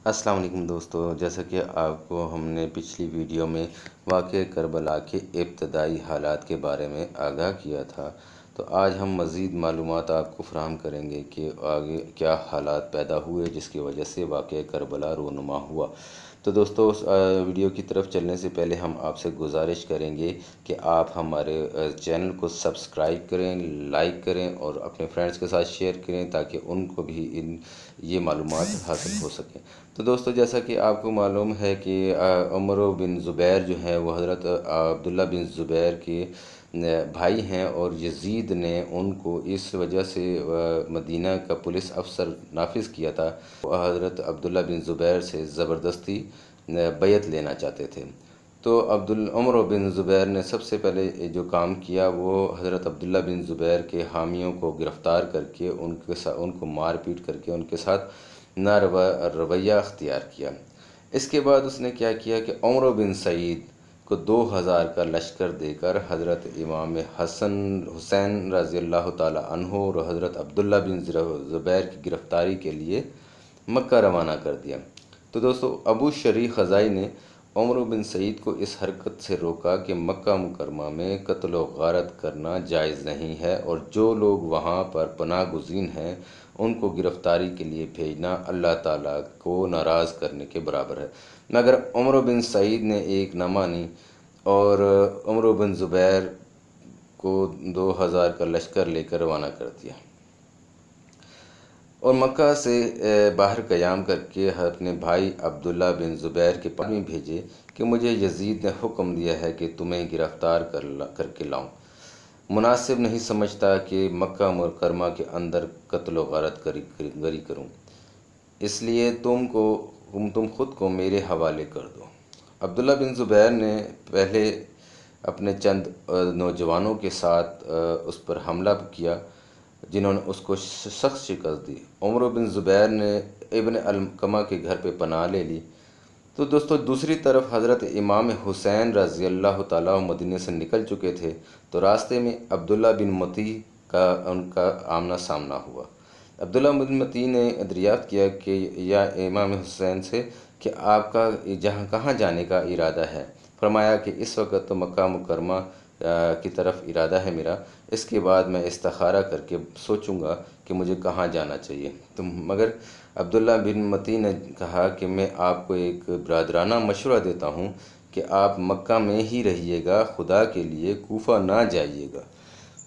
السلام علیکم دوستو، جیسا کہ آپ کو ہم نے پچھلی ویڈیو میں واقعہ کربلا کے ابتدائی حالات کے بارے میں آگاہ کیا تھا، تو آج ہم مزید معلومات آپ کو فراہم کریں گے کہ آگے کیا حالات پیدا ہوئے جس کی وجہ سے واقعہ کربلا رونما ہوا۔ تو دوستو، اس ویڈیو کی طرف چلنے سے پہلے ہم آپ سے گزارش کریں گے کہ آپ ہمارے چینل کو سبسکرائب کریں، لائک کریں اور اپنے فرینڈز کے ساتھ شیئر کریں تاکہ ان کو بھی یہ معلومات حاصل ہو سکیں۔ تو دوستو، جیسا کہ آپ کو معلوم ہے کہ عمر بن زبیر جو ہیں وہ حضرت عبداللہ بن زبیر کے بھائی ہیں، اور یزید نے ان کو اس وجہ سے مدینہ کا پولیس افسر نافذ کیا تھا، وہ حضرت عبداللہ بن زبیر سے زبردستی بیعت لینا چاہتے تھے۔ تو عمر بن زبیر نے سب سے پہلے جو کام کیا وہ حضرت عبداللہ بن زبیر کے حامیوں کو گرفتار کر کے ان کو مار پیٹ کر کے ان کے ساتھ رویہ اختیار کیا۔ اس کے بعد اس نے کیا کیا کہ عمر بن سعید کو 2000 کا لشکر دے کر حضرت امام حسین رضی اللہ تعالی عنہ اور حضرت عبداللہ بن زبیر کی گرفتاری کے لیے مکہ روانہ کر دیا۔ تو دوستو، ابو شریح خزائی نے عمر بن سعید کو اس حرکت سے روکا کہ مکہ مکرمہ میں قتل و غارت کرنا جائز نہیں ہے، اور جو لوگ وہاں پر پناہ گزین ہیں ان کو گرفتاری کے لیے بھیجنا اللہ تعالیٰ کو ناراض کرنے کے برابر ہے۔ مگر عمر بن سعید نے ایک نہ مانی اور عمر بن زبیر کو 2000 کا لشکر لے کر روانہ کر دیا اور مکہ سے باہر قیام کر کے اپنے بھائی عبداللہ بن زبیر کے پاس بھیجے کہ مجھے یزید نے حکم دیا ہے کہ تمہیں گرفتار کر کے لاؤں۔ مناسب نہیں سمجھتا کہ مکہ مکرمہ کے اندر قتل و غارت گری کروں، اس لیے تم خود کو میرے حوالے کر دو۔ عبداللہ بن زبیر نے پہلے اپنے چند نوجوانوں کے ساتھ اس پر حملہ کیا جنہوں نے اس کو سخت شکست دی۔ عمر بن زبیر نے ابن علقمہ کے گھر پہ پناہ لے لی۔ تو دوستو، دوسری طرف حضرت امام حسین رضی اللہ تعالیٰ مدینہ سے نکل چکے تھے، تو راستے میں عبداللہ بن متی کا ان کا آمنا سامنا ہوا۔ عبداللہ بن متی نے دریافت کیا کہ یا امام حسین سے کہ آپ کا کہاں جانے کا ارادہ ہے؟ فرمایا کہ اس وقت تو مکہ مکرمہ کی طرف ارادہ ہے میرا، اس کے بعد میں استخارہ کر کے سوچوں گا کہ مجھے کہاں جانا چاہیے۔ مگر عبداللہ بن متی نے کہا کہ میں آپ کو ایک برادرانہ مشورہ دیتا ہوں کہ آپ مکہ میں ہی رہیے گا، خدا کے لیے کوفہ نہ جائیے گا،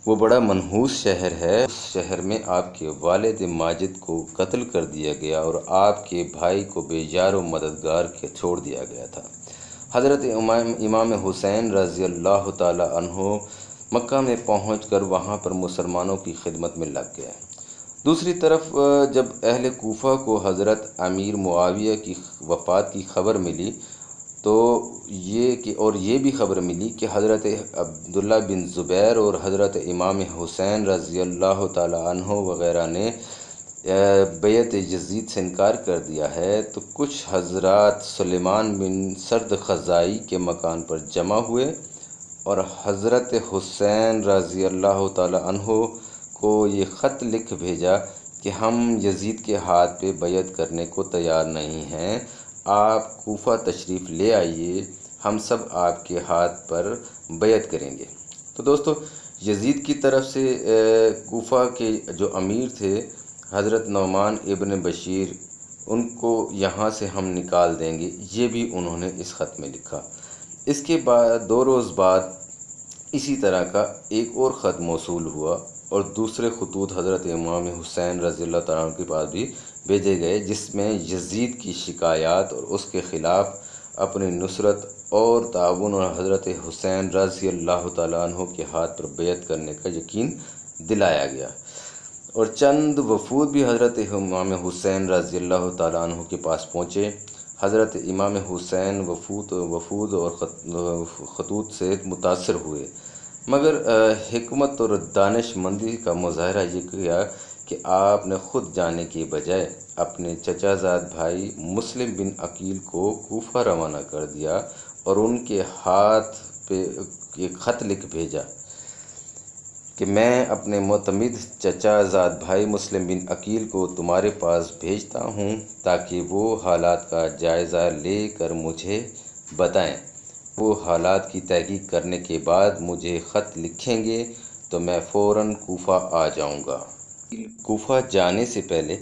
وہ بڑا منحوس شہر ہے۔ اس شہر میں آپ کے والد ماجد کو قتل کر دیا گیا اور آپ کے بھائی کو بے یار و مددگار کے چھوڑ دیا گیا تھا۔ حضرت امام حسین رضی اللہ تعالی عنہ مکہ میں پہنچ کر وہاں پر مسلمانوں کی خدمت میں لگ گئے۔ دوسری طرف جب اہل کوفہ کو حضرت امیر معاویہ کی وفات کی خبر ملی تو یہ بھی خبر ملی کہ حضرت عبداللہ بن زبیر اور حضرت امام حسین رضی اللہ تعالی عنہ وغیرہ نے بیعت یزید سے انکار کر دیا ہے، تو کچھ حضرات سلیمان بن سرد خزائی کے مکان پر جمع ہوئے اور حضرت حسین رضی اللہ تعالی عنہ کو یہ خط لکھ بھیجا کہ ہم یزید کے ہاتھ پہ بیعت کرنے کو تیار نہیں ہیں، آپ کوفہ تشریف لے آئیے، ہم سب آپ کے ہاتھ پر بیعت کریں گے۔ تو دوستو، یزید کی طرف سے کوفہ کے جو امیر تھے حضرت نعمان ابن بشیر، ان کو یہاں سے ہم نکال دیں گے، یہ بھی انہوں نے اس خط میں لکھا۔ اس کے بعد 2 روز بعد اسی طرح کا ایک اور خط موصول ہوا اور دوسرے خطوط حضرت امام حسین رضی اللہ تعالیٰ عنہ کے پاس بھی بھیجے گئے، جس میں یزید کی شکایات اور اس کے خلاف اپنی نصرت اور تعاون اور حضرت حسین رضی اللہ تعالیٰ عنہ کے ہاتھ پر بیعت کرنے کا یقین دلایا گیا۔ اور چند وفود بھی حضرت امام حسین رضی اللہ تعالیٰ عنہ کے پاس پہنچے۔ حضرت امام حسین وفود اور خطوط سے متاثر ہوئے، مگر حکمت اور دانش مندی کا مظاہرہ یہ کیا کہ آپ نے خود جانے کے بجائے اپنے چچا زاد بھائی مسلم بن عقیل کو کوفہ روانہ کر دیا اور ان کے ہاتھ پہ ایک خط لکھ بھیجا کہ میں اپنے معتمد چچا زاد بھائی مسلم بن عقیل کو تمہارے پاس بھیجتا ہوں تاکہ وہ حالات کا جائزہ لے کر مجھے بتائیں۔ وہ حالات کی تحقیق کرنے کے بعد مجھے خط لکھیں گے تو میں فوراً کوفہ آ جاؤں گا۔ کوفہ جانے سے پہلے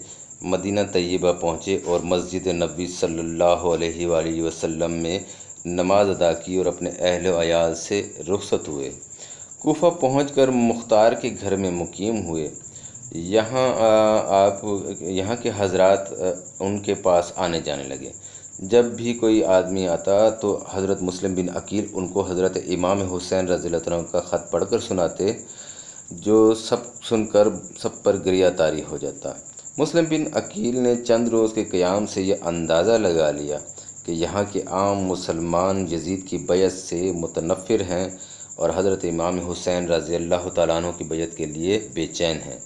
مدینہ طیبہ پہنچے اور مسجد نبوی صلی اللہ علیہ وآلہ وسلم میں نماز ادا کی اور اپنے اہل و عیال سے رخصت ہوئے۔ کوفہ پہنچ کر مختار کے گھر میں مقیم ہوئے۔ یہاں کے حضرات ان کے پاس آنے جانے لگے۔ جب بھی کوئی آدمی آتا تو حضرت مسلم بن عقیل ان کو حضرت امام حسین رضی اللہ عنہ کا خط پڑھ کر سناتے، جو سب سن کر سب پر گریہ طاری ہو جاتا۔ مسلم بن عقیل نے چند روز کے قیام سے یہ اندازہ لگا لیا کہ یہاں کے عام مسلمان یزید کی بیعت سے متنفر ہیں اور حضرت امام حسین رضی اللہ تعالیٰ عنہ کی بیعت کے لیے بے چین ہیں۔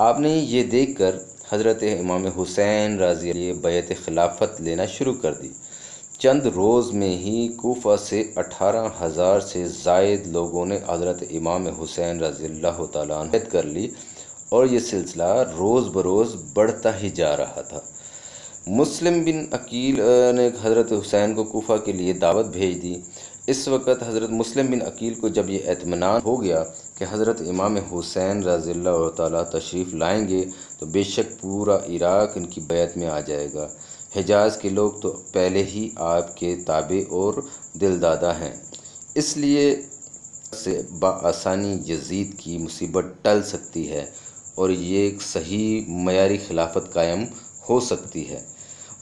آپ نے یہ دیکھ کر حضرت امام حسین رضی اللہ عنہ بیعت خلافت لینا شروع کر دی۔ چند روز میں ہی کوفہ سے 18,000 سے زائد لوگوں نے حضرت امام حسین رضی اللہ تعالیٰ عنہ بیعت کر لی اور یہ سلسلہ روز بروز بڑھتا ہی جا رہا تھا۔ مسلم بن عقیل نے حضرت حسین کو کوفہ کے لیے دعوت بھیج دی۔ اس وقت حضرت مسلم بن عقیل کو جب یہ اطمینان ہو گیا کہ حضرت امام حسین رضی اللہ تعالیٰ تشریف لائیں گے تو بے شک پورا عراق ان کی بیعت میں آ جائے گا۔ حجاز کے لوگ تو پہلے ہی آپ کے تابع اور دلدادہ ہیں، اس لیے سے بآسانی یزید کی مصیبت ٹل سکتی ہے اور یہ ایک صحیح معیاری خلافت قائم ہو سکتی ہے۔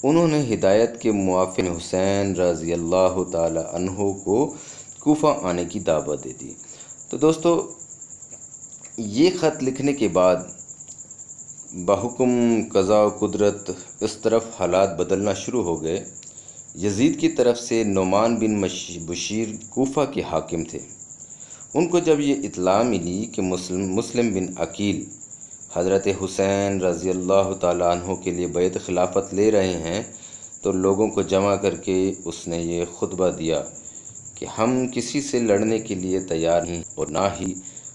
انہوں نے ہدایت کے موافق حسین رضی اللہ تعالی عنہ کو کوفہ آنے کی دعوت دے دی۔ تو دوستو، یہ خط لکھنے کے بعد بحکم قضاء و قدرت اس طرف حالات بدلنا شروع ہو گئے۔ یزید کی طرف سے نعمان بن بشیر کوفہ کے حاکم تھے۔ ان کو جب یہ اطلاع ملی کہ مسلم بن عقیل حضرت حسین رضی اللہ تعالیٰ عنہ کے لیے بیعت خلافت لے رہے ہیں تو لوگوں کو جمع کر کے اس نے یہ خطبہ دیا کہ ہم کسی سے لڑنے کے لیے تیار نہیں اور نہ ہی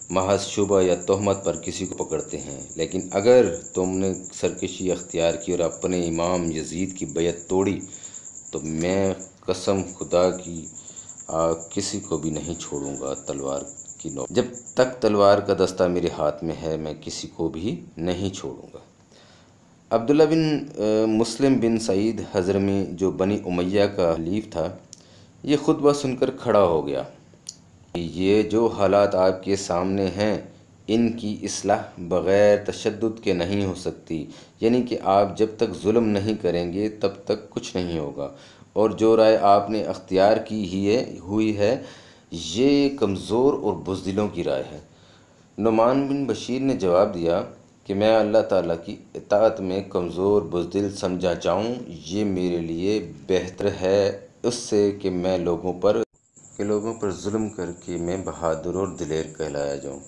محض شبہ یا تہمت پر کسی کو پکڑتے ہیں، لیکن اگر تم نے سرکشی اختیار کی اور اپنے امام یزید کی بیعت توڑی تو میں قسم خدا کی کسی کو بھی نہیں چھوڑوں گا تلوار کی نوک۔ جب تک تلوار کا دستہ میرے ہاتھ میں ہے میں کسی کو بھی نہیں چھوڑوں گا۔ عبداللہ بن مسلم بن سعید حضرمی جو بنی امیہ کا حلیف تھا، یہ خطبہ سن کر کھڑا ہو گیا۔ یہ جو حالات آپ کے سامنے ہیں ان کی اصلاح بغیر تشدد کے نہیں ہو سکتی، یعنی کہ آپ جب تک ظلم نہیں کریں گے تب تک کچھ نہیں ہوگا، اور جو رائے آپ نے اختیار کی ہوئی ہے یہ کمزور اور بزدلوں کی رائے ہے۔ نعمان بن بشیر نے جواب دیا کہ میں اللہ تعالیٰ کی اطاعت میں کمزور بزدل سمجھا جاؤں، یہ میرے لیے بہتر ہے اس سے کہ میں لوگوں پر ظلم کر کے میں بہادر اور دلیر کہلایا جاؤں۔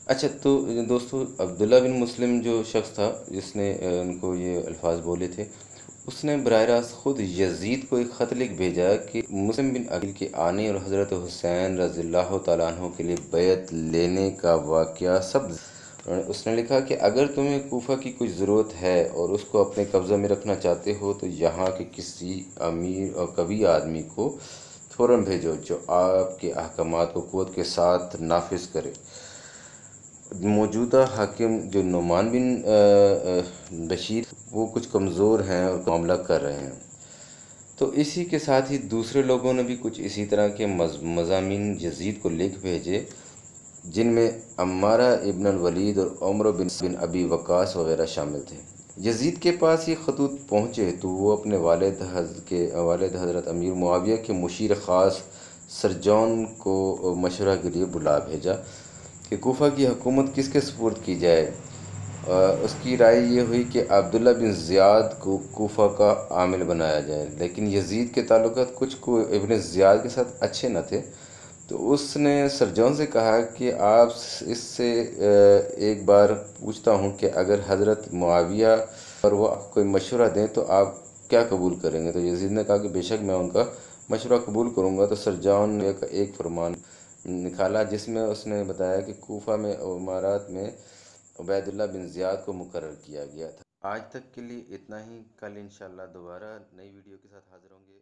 اچھا، تو دوستو، عبداللہ بن مسلم جو شخص تھا جس نے ان کو یہ الفاظ بولے تھے، اس نے براہ راست خود یزید کو ایک خط لکھ بھیجا کہ مسلم بن عقیل کے آنے اور حضرت حسین رضی اللہ تعالیٰ عنہ کے لیے بیعت لینے کا واقعہ سب۔ اس نے لکھا کہ اگر تمہیں کوفہ کی کوئی ضرورت ہے اور اس کو اپنے قبضہ میں رکھنا چاہتے ہو تو یہاں کے کسی امیر اور قوی آدمی کو فوراً بھیجو جو آپ کے احکامات کو قوت کے ساتھ نافذ کرے۔ موجودہ حاکم جو نعمان بن بشیر وہ کچھ کمزور ہیں اور معاملہ کر رہے ہیں۔ تو اسی کے ساتھ ہی دوسرے لوگوں نے بھی کچھ اسی طرح کے مضامین یزید کو لکھ بھیجے، جن میں عمارہ ابن الولید اور عمر بن ابی وقاص وغیرہ شامل تھے۔ یزید کے پاس یہ خطوط پہنچے تو وہ اپنے والد حضرت امیر معاویہ کے مشیر خاص سرجون کو مشورہ کے لیے بلا بھیجا کہ کوفہ کی حکومت کس کے سپرد کی جائے۔ اس کی رائے یہ ہوئی کہ عبداللہ بن زیاد کو کوفہ کا عامل بنایا جائے، لیکن یزید کے تعلقات کچھ کو ابن زیاد کے ساتھ اچھے نہ تھے، تو اس نے سرجون سے کہا کہ آپ اس سے ایک بار پوچھتا ہوں کہ اگر حضرت معاویہ اور وہ کوئی مشورہ دیں تو آپ کیا قبول کریں گے؟ تو یزید نے کہا کہ بے شک میں ان کا مشورہ قبول کروں گا۔ تو سرجون نے ایک فرمان نکالا، جس میں اس نے بتایا کہ کوفہ میں امارات میں عبید اللہ بن زیاد کو مقرر کیا گیا تھا۔ آج تک کے لیے اتنا ہی، کل انشاءاللہ دوبارہ نئی ویڈیو کے ساتھ حاضر ہوں گے۔